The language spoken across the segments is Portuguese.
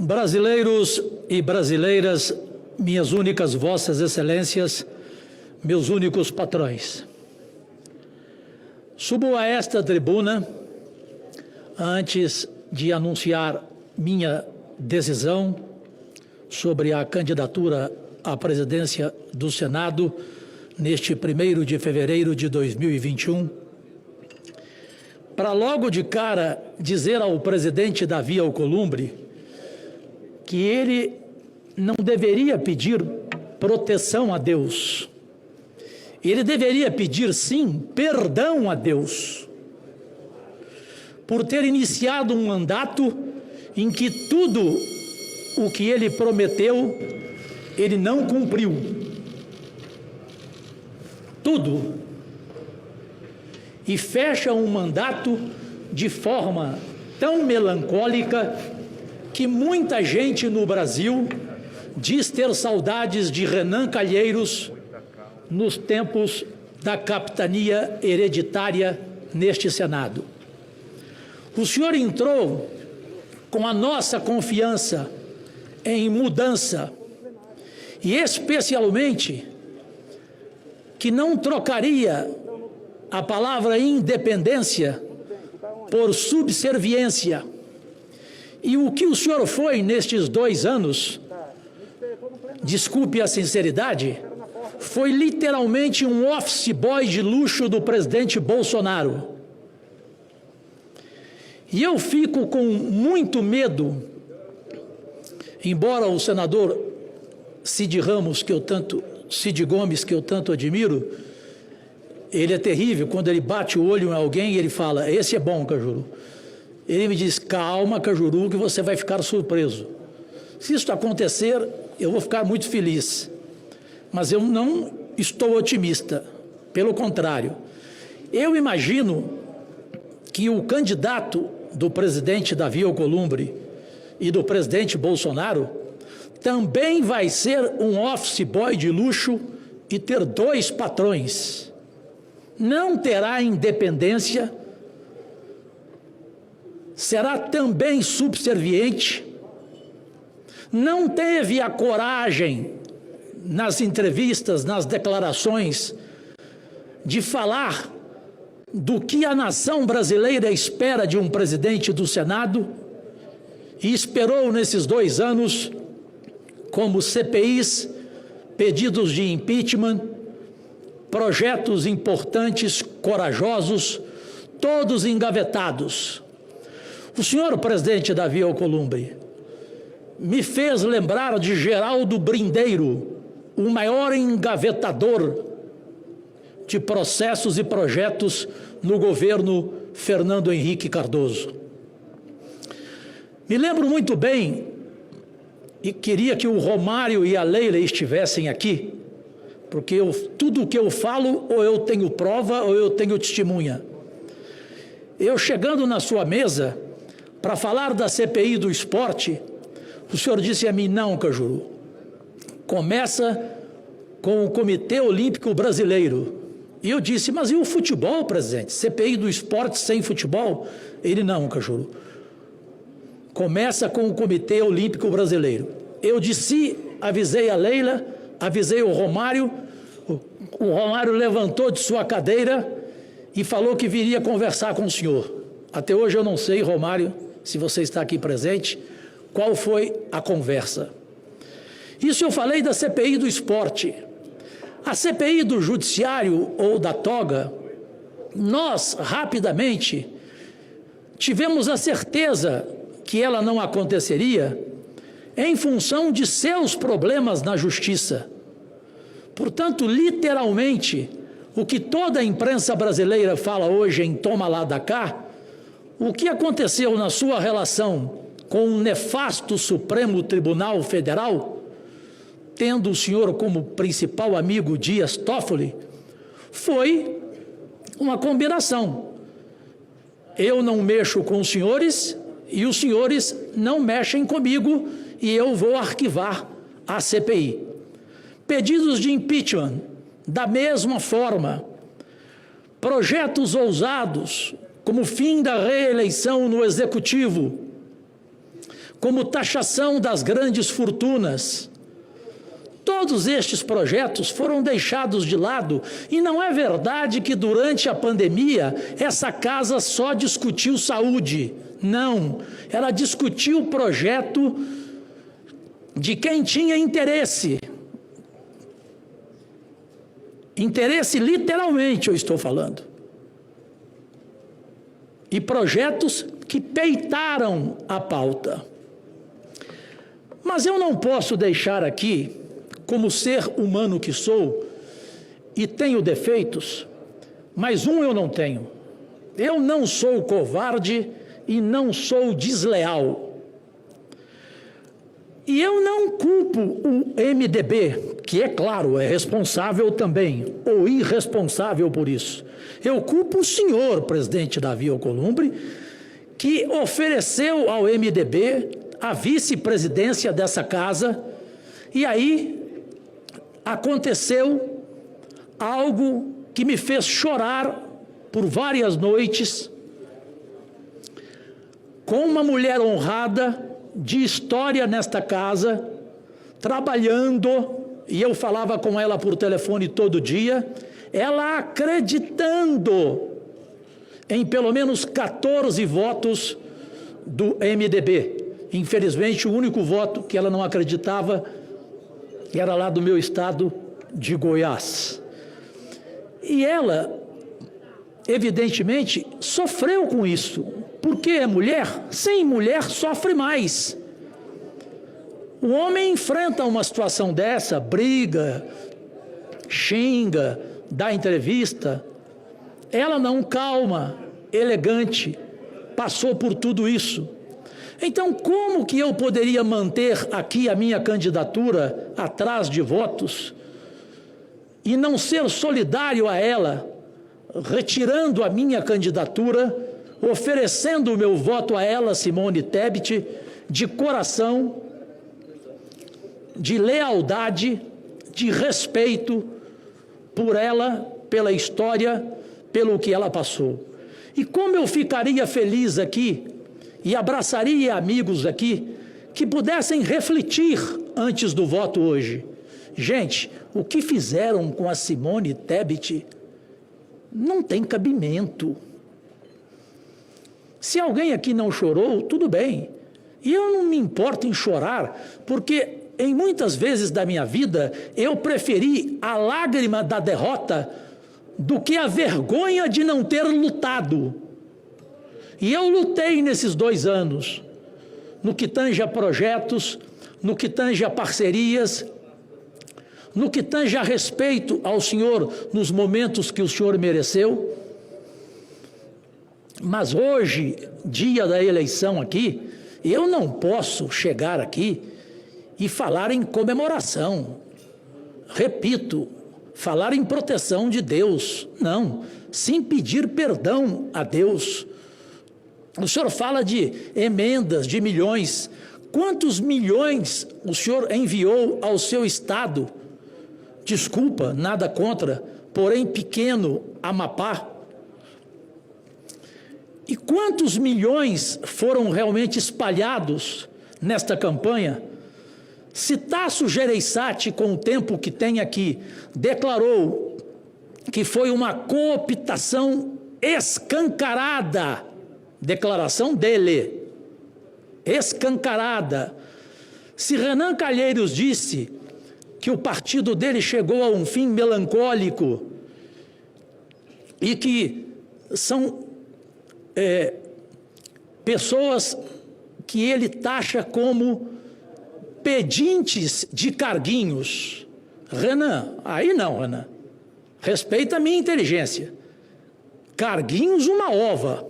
Brasileiros e brasileiras, minhas únicas vossas excelências, meus únicos patrões. Subo a esta tribuna antes de anunciar minha decisão sobre a candidatura à presidência do Senado neste 1º de fevereiro de 2021, para logo de cara dizer ao presidente Davi Alcolumbre que ele não deveria pedir proteção a Deus. Ele deveria pedir, sim, perdão a Deus por ter iniciado um mandato em que tudo o que ele prometeu, ele não cumpriu. Tudo. E fecha um mandato de forma tão melancólica que muita gente no Brasil diz ter saudades de Renan Calheiros nos tempos da capitania hereditária neste Senado. O senhor entrou com a nossa confiança em mudança e especialmente que não trocaria a palavra independência por subserviência. E o que o senhor foi nestes 2 anos, desculpe a sinceridade, foi literalmente um office boy de luxo do presidente Bolsonaro. E eu fico com muito medo, embora o senador Cid Gomes, que eu tanto admiro, ele é terrível, quando ele bate o olho em alguém, ele fala, esse é bom, Cajuru. Ele me diz, calma, Cajuru, que você vai ficar surpreso. Se isso acontecer, eu vou ficar muito feliz. Mas eu não estou otimista, pelo contrário. Eu imagino que o candidato do presidente Davi Alcolumbre e do presidente Bolsonaro também vai ser um office boy de luxo e ter 2 patrões. Não terá independência, será também subserviente, não teve a coragem nas entrevistas, nas declarações, de falar do que a nação brasileira espera de um presidente do Senado e esperou nesses 2 anos, como CPIs, pedidos de impeachment, projetos importantes, corajosos, todos engavetados. O senhor presidente Davi Alcolumbre me fez lembrar de Geraldo Brindeiro, o maior engavetador de processos e projetos no governo Fernando Henrique Cardoso. Me lembro muito bem, e queria que o Romário e a Leila estivessem aqui, porque tudo o que eu falo, ou eu tenho prova, ou eu tenho testemunha. Eu chegando na sua mesa, para falar da CPI do esporte, o senhor disse a mim, não, Cajuru, começa com o Comitê Olímpico Brasileiro. E eu disse, mas e o futebol, presidente? CPI do esporte sem futebol? Ele, não, Cajuru, começa com o Comitê Olímpico Brasileiro. Eu disse, avisei a Leila, avisei o Romário levantou de sua cadeira e falou que viria conversar com o senhor. Até hoje eu não sei, Romário, se você está aqui presente, qual foi a conversa. Isso eu falei da CPI do esporte. A CPI do judiciário ou da toga, nós rapidamente tivemos a certeza que ela não aconteceria em função de seus problemas na justiça. Portanto, literalmente, o que toda a imprensa brasileira fala hoje em toma lá da cá, o que aconteceu na sua relação com o nefasto Supremo Tribunal Federal, tendo o senhor como principal amigo Dias Toffoli, foi uma combinação. Eu não mexo com os senhores e os senhores não mexem comigo e eu vou arquivar a CPI. Pedidos de impeachment, da mesma forma. Projetos ousados, como o fim da reeleição no Executivo, como taxação das grandes fortunas. Todos estes projetos foram deixados de lado, e não é verdade que durante a pandemia essa casa só discutiu saúde. Não, ela discutiu o projeto de quem tinha interesse. Interesse literalmente, eu estou falando. E projetos que peitaram a pauta. Mas eu não posso deixar aqui, como ser humano que sou, e tenho defeitos, mas um eu não tenho. Eu não sou covarde e não sou desleal. E eu não culpo o MDB, que é claro, é responsável também, ou irresponsável por isso. Eu culpo o senhor, presidente Davi Alcolumbre, que ofereceu ao MDB a vice-presidência dessa casa, e aí aconteceu algo que me fez chorar por várias noites, com uma mulher honrada, de história nesta casa, trabalhando, e eu falava com ela por telefone todo dia, ela acreditando em pelo menos 14 votos do MDB. Infelizmente, o único voto que ela não acreditava era lá do meu estado de Goiás. E ela, evidentemente, sofreu com isso. Porque é mulher? Sim, mulher sofre mais. O homem enfrenta uma situação dessa, briga, xinga, dá entrevista. Ela não, calma, elegante, passou por tudo isso. Então, como que eu poderia manter aqui a minha candidatura atrás de votos e não ser solidário a ela, retirando a minha candidatura, oferecendo o meu voto a ela, Simone Tebet, de coração, de lealdade, de respeito por ela, pela história, pelo que ela passou. E como eu ficaria feliz aqui e abraçaria amigos aqui que pudessem refletir antes do voto hoje. Gente, o que fizeram com a Simone Tebet não tem cabimento. Se alguém aqui não chorou, tudo bem. E eu não me importo em chorar, porque em muitas vezes da minha vida eu preferi a lágrima da derrota do que a vergonha de não ter lutado. E eu lutei nesses 2 anos, no que tange a projetos, no que tange a parcerias, no que tange a respeito ao senhor nos momentos que o senhor mereceu. Mas hoje, dia da eleição aqui, eu não posso chegar aqui e falar em comemoração. Repito, falar em proteção de Deus. Não, sim pedir perdão a Deus. O senhor fala de emendas, de milhões. Quantos milhões o senhor enviou ao seu estado? Desculpa, nada contra, porém pequeno, Amapá. E quantos milhões foram realmente espalhados nesta campanha? Se Tasso Gereissati, com o tempo que tem aqui, declarou que foi uma cooptação escancarada, declaração dele, escancarada. Se Renan Calheiros disse que o partido dele chegou a um fim melancólico e que são pessoas que ele taxa como pedintes de carguinhos. Renan, aí não, Renan. Respeita a minha inteligência. Carguinhos, uma ova.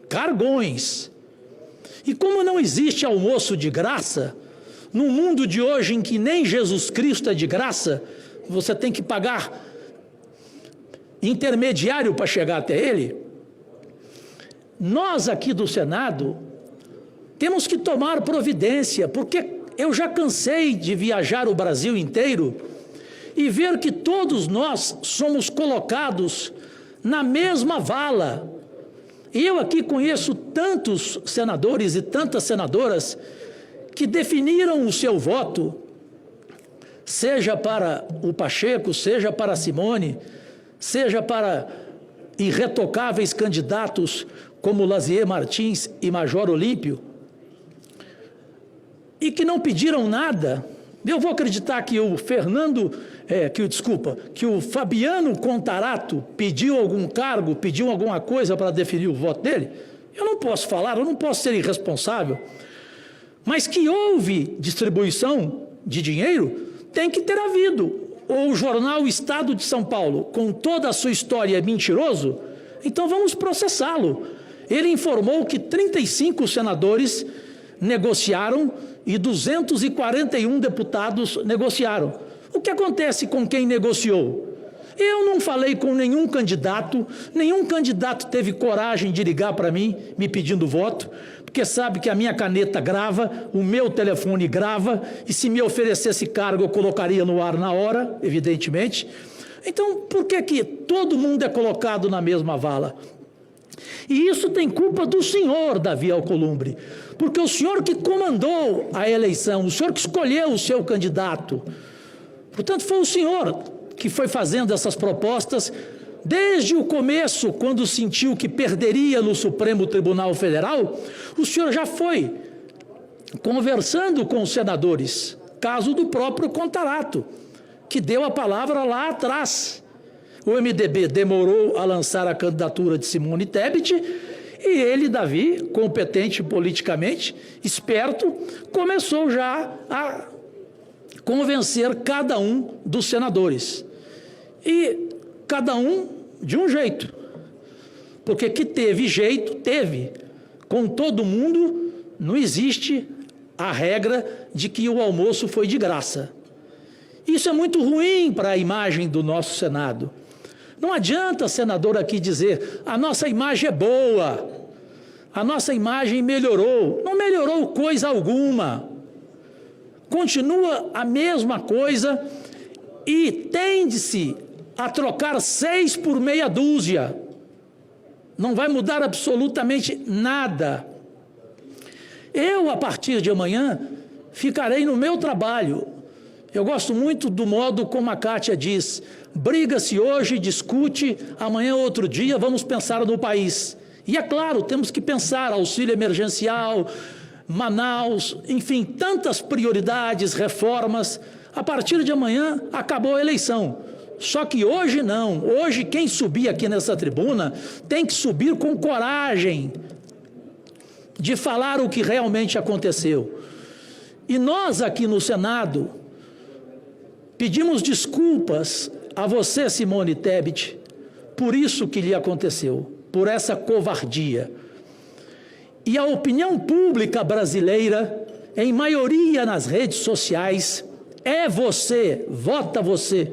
Cargões. E como não existe almoço de graça, no mundo de hoje em que nem Jesus Cristo é de graça, você tem que pagar intermediário para chegar até ele. Nós aqui do Senado temos que tomar providência, porque eu já cansei de viajar o Brasil inteiro e ver que todos nós somos colocados na mesma vala. E eu aqui conheço tantos senadores e tantas senadoras que definiram o seu voto, seja para o Pacheco, seja para a Simone, seja para irretocáveis candidatos como Lazier Martins e Major Olímpio, e que não pediram nada. Eu vou acreditar que que o Fabiano Contarato pediu algum cargo, pediu alguma coisa para definir o voto dele? Eu não posso falar, eu não posso ser irresponsável. Mas que houve distribuição de dinheiro, tem que ter havido. Ou o jornal Estado de São Paulo, com toda a sua história, é mentiroso? Então vamos processá-lo. Ele informou que 35 senadores negociaram e 241 deputados negociaram. O que acontece com quem negociou? Eu não falei com nenhum candidato teve coragem de ligar para mim, me pedindo voto, porque sabe que a minha caneta grava, o meu telefone grava, e se me oferecesse cargo eu colocaria no ar na hora, evidentemente. Então, por que todo mundo é colocado na mesma vala? E isso tem culpa do senhor, Davi Alcolumbre, porque o senhor que comandou a eleição, o senhor que escolheu o seu candidato, portanto, foi o senhor que foi fazendo essas propostas desde o começo, quando sentiu que perderia no Supremo Tribunal Federal. O senhor já foi conversando com os senadores, caso do próprio Contarato, que deu a palavra lá atrás. O MDB demorou a lançar a candidatura de Simone Tebet e ele, Davi, competente politicamente, esperto, começou já a convencer cada um dos senadores. E cada um de um jeito. Porque que teve jeito, teve. Com todo mundo, não existe a regra de que o almoço foi de graça. Isso é muito ruim para a imagem do nosso Senado. Não adianta, senador, aqui dizer, a nossa imagem é boa, a nossa imagem melhorou. Não melhorou coisa alguma. Continua a mesma coisa e tende-se a trocar 6 por meia dúzia. Não vai mudar absolutamente nada. Eu, a partir de amanhã, ficarei no meu trabalho. Eu gosto muito do modo como a Kátia diz, briga-se hoje, discute, amanhã outro dia, vamos pensar no país. E é claro, temos que pensar auxílio emergencial, Manaus, enfim, tantas prioridades, reformas. A partir de amanhã, acabou a eleição. Só que hoje não. Hoje, quem subir aqui nessa tribuna tem que subir com coragem de falar o que realmente aconteceu. E nós aqui no Senado pedimos desculpas a você, Simone Tebet, por isso que lhe aconteceu, por essa covardia. E a opinião pública brasileira, em maioria nas redes sociais, é você, vota você.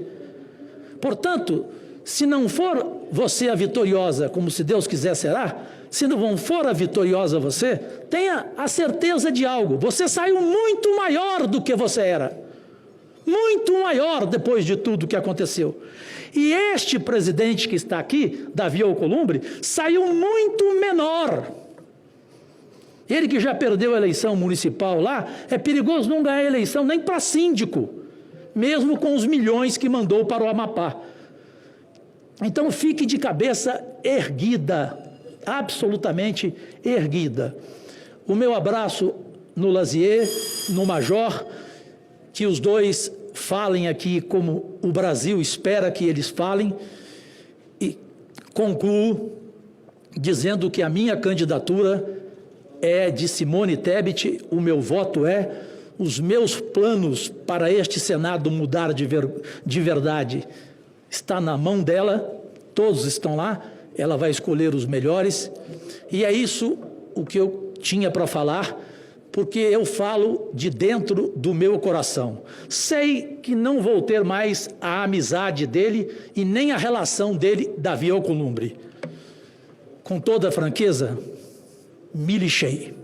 Portanto, se não for você a vitoriosa, como se Deus quiser será, se não for a vitoriosa você, tenha a certeza de algo, você saiu muito maior do que você era. Muito maior depois de tudo que aconteceu. E este presidente que está aqui, Davi Alcolumbre, saiu muito menor. Ele que já perdeu a eleição municipal lá, é perigoso não ganhar a eleição nem para síndico, mesmo com os milhões que mandou para o Amapá. Então fique de cabeça erguida, absolutamente erguida. O meu abraço no Lazier, no Major, que os dois falem aqui como o Brasil espera que eles falem, e concluo dizendo que a minha candidatura é de Simone Tebet, o meu voto é, os meus planos para este Senado mudar de verdade está na mão dela, todos estão lá, ela vai escolher os melhores, e é isso o que eu tinha para falar, porque eu falo de dentro do meu coração. Sei que não vou ter mais a amizade dele e nem a relação dele, Davi Alcolumbre. Com toda franqueza, me lixei.